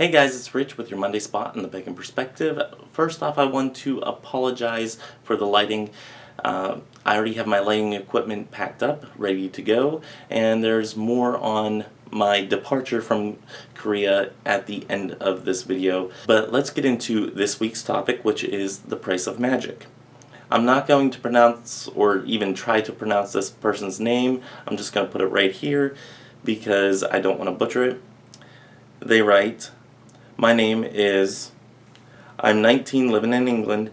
Hey guys, it's Rich with your Monday Spot in the Pagan Perspective. First off, I want to apologize for the lighting. I already have my lighting equipment packed up, ready to go, and there's more on my departure from Korea at the end of this video. But let's get into this week's topic, which is the Price of Magick. I'm not going to pronounce or even try to pronounce this person's name. I'm just going to put it right here because I don't want to butcher it. They write, "My name is, I'm 19, living in England.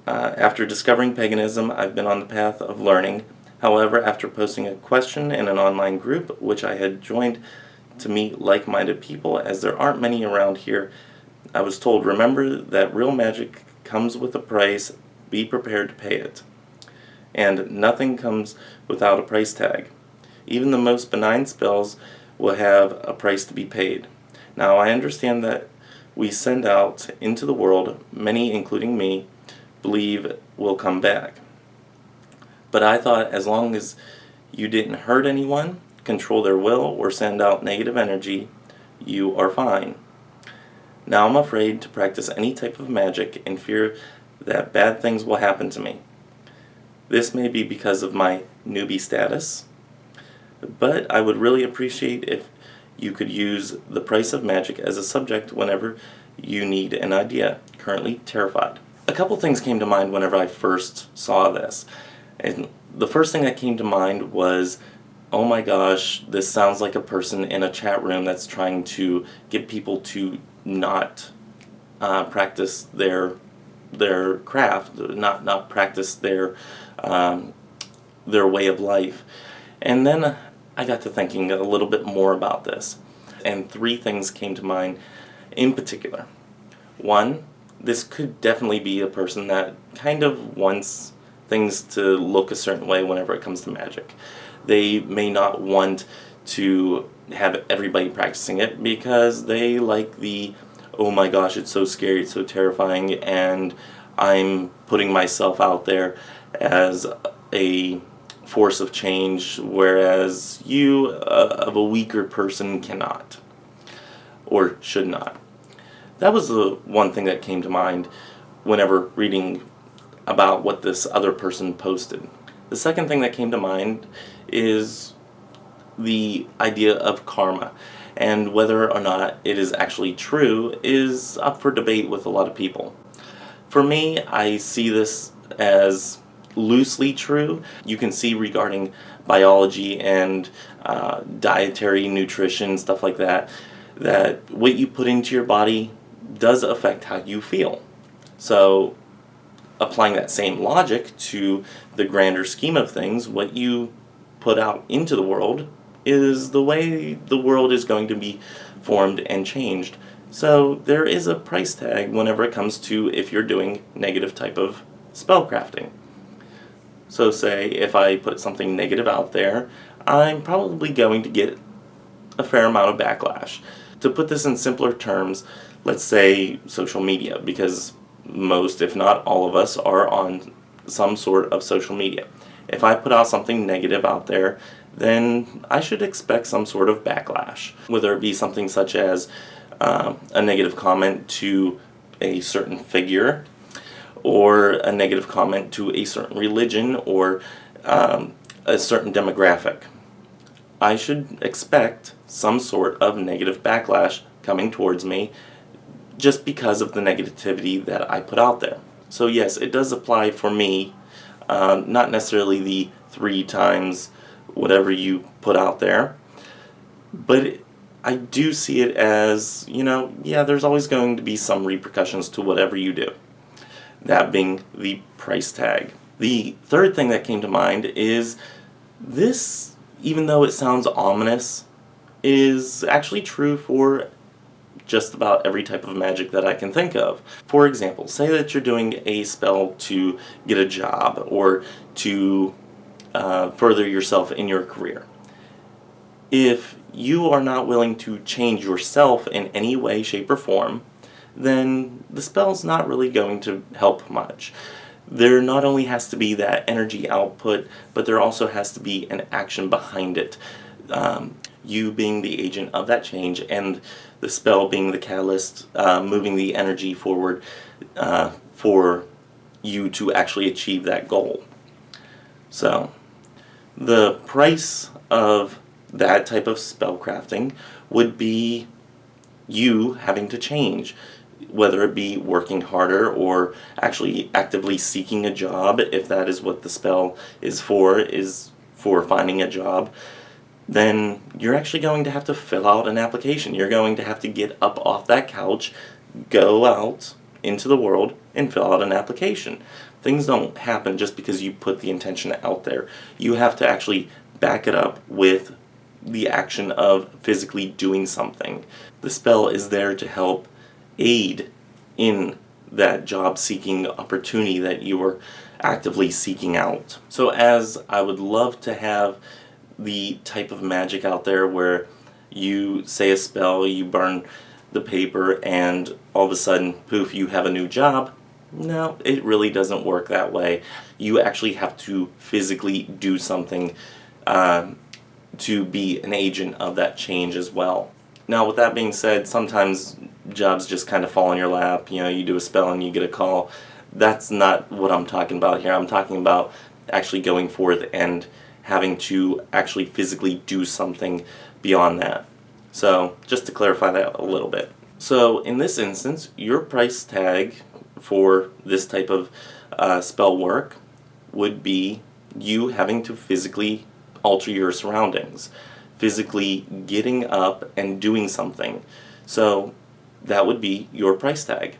After discovering paganism, I've been on the path of learning. However, after posting a question in an online group, which I had joined to meet like-minded people, as there aren't many around here, I was told, remember that real magic comes with a price, be prepared to pay it. And nothing comes without a price tag. Even the most benign spells will have a price to be paid. Now, I understand that we send out into the world, many, including me, believe will come back. But I thought as long as you didn't hurt anyone, control their will, or send out negative energy, you are fine. Now I'm afraid to practice any type of magic in fear that bad things will happen to me. This may be because of my newbie status, but I would really appreciate if you could use the Price of Magick as a subject whenever you need an idea. Currently terrified." A couple things came to mind whenever I first saw this. And the first thing that came to mind was, oh my gosh, this sounds like a person in a chat room that's trying to get people to not practice their craft, not practice their way of life. And then I got to thinking a little bit more about this, and three things came to mind in particular. One, this could definitely be a person that kind of wants things to look a certain way whenever it comes to magic. They may not want to have everybody practicing it because they like the, oh my gosh, it's so scary, it's so terrifying, and I'm putting myself out there as a force of change, whereas you, of a weaker person, cannot or should not. That was the one thing that came to mind whenever reading about what this other person posted. The second thing that came to mind is the idea of karma, and whether or not it is actually true is up for debate with a lot of people. For me, I see this as loosely true. You can see regarding biology and dietary nutrition, stuff like that, that what you put into your body does affect how you feel. So applying that same logic to the grander scheme of things, what you put out into the world is the way the world is going to be formed and changed. So there is a price tag whenever it comes to if you're doing negative type of spellcrafting. So say if I put something negative out there, I'm probably going to get a fair amount of backlash. To put this in simpler terms, let's say social media, because most, if not all of us, are on some sort of social media. If I put out something negative out there, then I should expect some sort of backlash, whether it be something such as a negative comment to a certain figure, or a negative comment to a certain religion, or a certain demographic. I should expect some sort of negative backlash coming towards me just because of the negativity that I put out there. So yes, it does apply for me, not necessarily the 3 times whatever you put out there, but I do see it as, yeah, there's always going to be some repercussions to whatever you do. That being the price tag. The third thing that came to mind is this, even though it sounds ominous, is actually true for just about every type of magic that I can think of. For example, say that you're doing a spell to get a job or to further yourself in your career. If you are not willing to change yourself in any way, shape, or form, then the spell's not really going to help much. There not only has to be that energy output, but there also has to be an action behind it. you being the agent of that change, and the spell being the catalyst, moving the energy forward for you to actually achieve that goal. So, the price of that type of spell crafting would be you having to change, whether it be working harder or actually actively seeking a job, if that is what the spell is for finding a job. Then you're actually going to have to fill out an application. You're going to have to get up off that couch, go out into the world, and fill out an application. Things don't happen just because you put the intention out there. You have to actually back it up with the action of physically doing something. The spell is there to help aid in that job-seeking opportunity that you are actively seeking out. So as I would love to have the type of magic out there where you say a spell, you burn the paper, and all of a sudden, poof, you have a new job. No, it really doesn't work that way. You actually have to physically do something to be an agent of that change as well. Now, with that being said, sometimes jobs just kind of fall in your lap. You know, you do a spell and you get a call. That's not what I'm talking about here. I'm talking about actually going forth and having to actually physically do something beyond that. So, just to clarify that a little bit. So, in this instance, your price tag for this type of spell work would be you having to physically alter your surroundings, physically getting up and doing something. So that would be your price tag.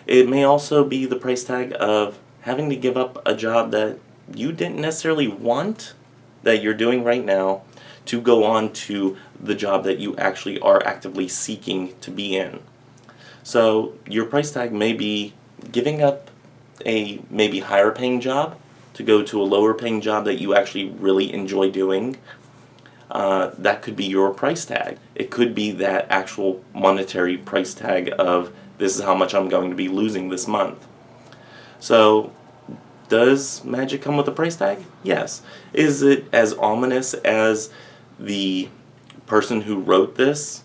It may also be the price tag of having to give up a job that you didn't necessarily want, that you're doing right now, to go on to the job that you actually are actively seeking to be in. So your price tag may be giving up a maybe higher paying job to go to a lower paying job that you actually really enjoy doing. That could be your price tag. It could be that actual monetary price tag of this is how much I'm going to be losing this month. So, does magic come with a price tag? Yes. Is it as ominous as the person who wrote this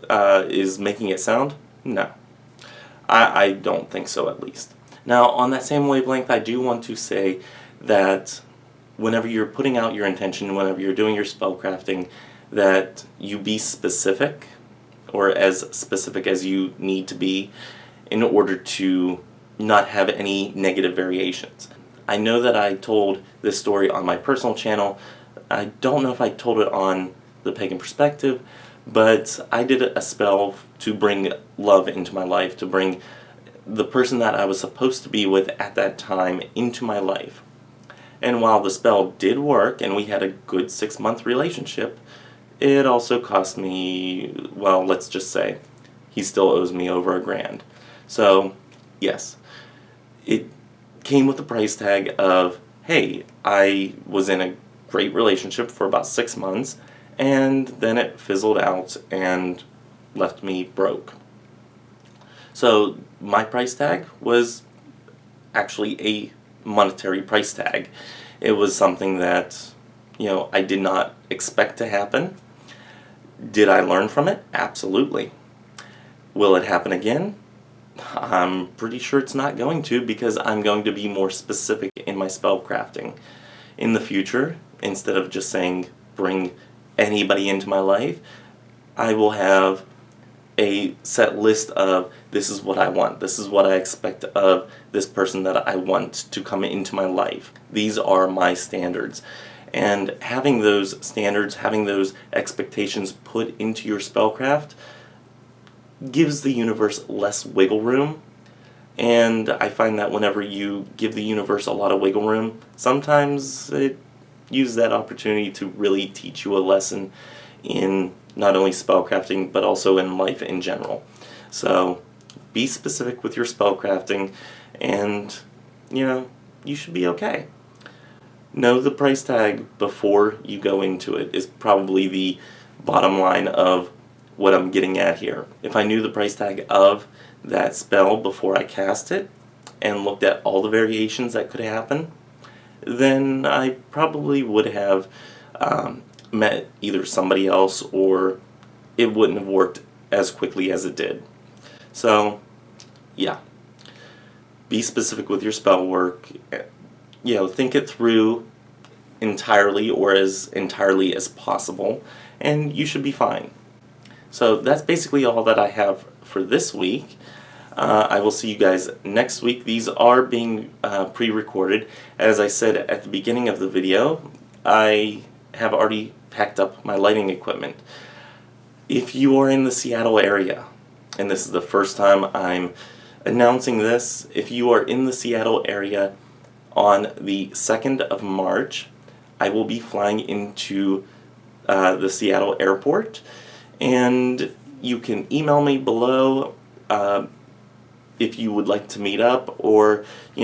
is making it sound? No. I don't think so, at least. Now, on that same wavelength, I do want to say that whenever you're putting out your intention, whenever you're doing your spell crafting, that you be specific, or as specific as you need to be, in order to not have any negative variations. I know that I told this story on my personal channel. I don't know if I told it on the Pagan Perspective, but I did a spell to bring love into my life, to bring the person that I was supposed to be with at that time into my life. And while the spell did work and we had a good 6-month relationship, it also cost me, well, let's just say, he still owes me over $1,000. So, yes, it came with the price tag of, hey, I was in a great relationship for about 6 months, and then it fizzled out and left me broke. So my price tag was actually a monetary price tag. It was something that, I did not expect to happen. Did I learn from it? Absolutely. Will it happen again? I'm pretty sure it's not going to, because I'm going to be more specific in my spell crafting. In the future, instead of just saying bring anybody into my life, I will have a set list of this is what I want, this is what I expect of this person that I want to come into my life. These are my standards. And having those standards, having those expectations put into your spellcraft gives the universe less wiggle room. And I find that whenever you give the universe a lot of wiggle room, sometimes it uses that opportunity to really teach you a lesson in not only spellcrafting, but also in life in general. So, be specific with your spellcrafting, and, you should be okay. Know the price tag before you go into it is probably the bottom line of what I'm getting at here. If I knew the price tag of that spell before I cast it, and looked at all the variations that could happen, then I probably would have met either somebody else or it wouldn't have worked as quickly as it did. So, yeah. Be specific with your spell work. Think it through entirely or as entirely as possible, and you should be fine. So that's basically all that I have for this week. I will see you guys next week. These are being pre-recorded. As I said at the beginning of the video, I have already packed up my lighting equipment. If you are in the Seattle area, and this is the first time I'm announcing this, if you are in the Seattle area on the 2nd of March, I will be flying into the Seattle airport, and you can email me below if you would like to meet up, or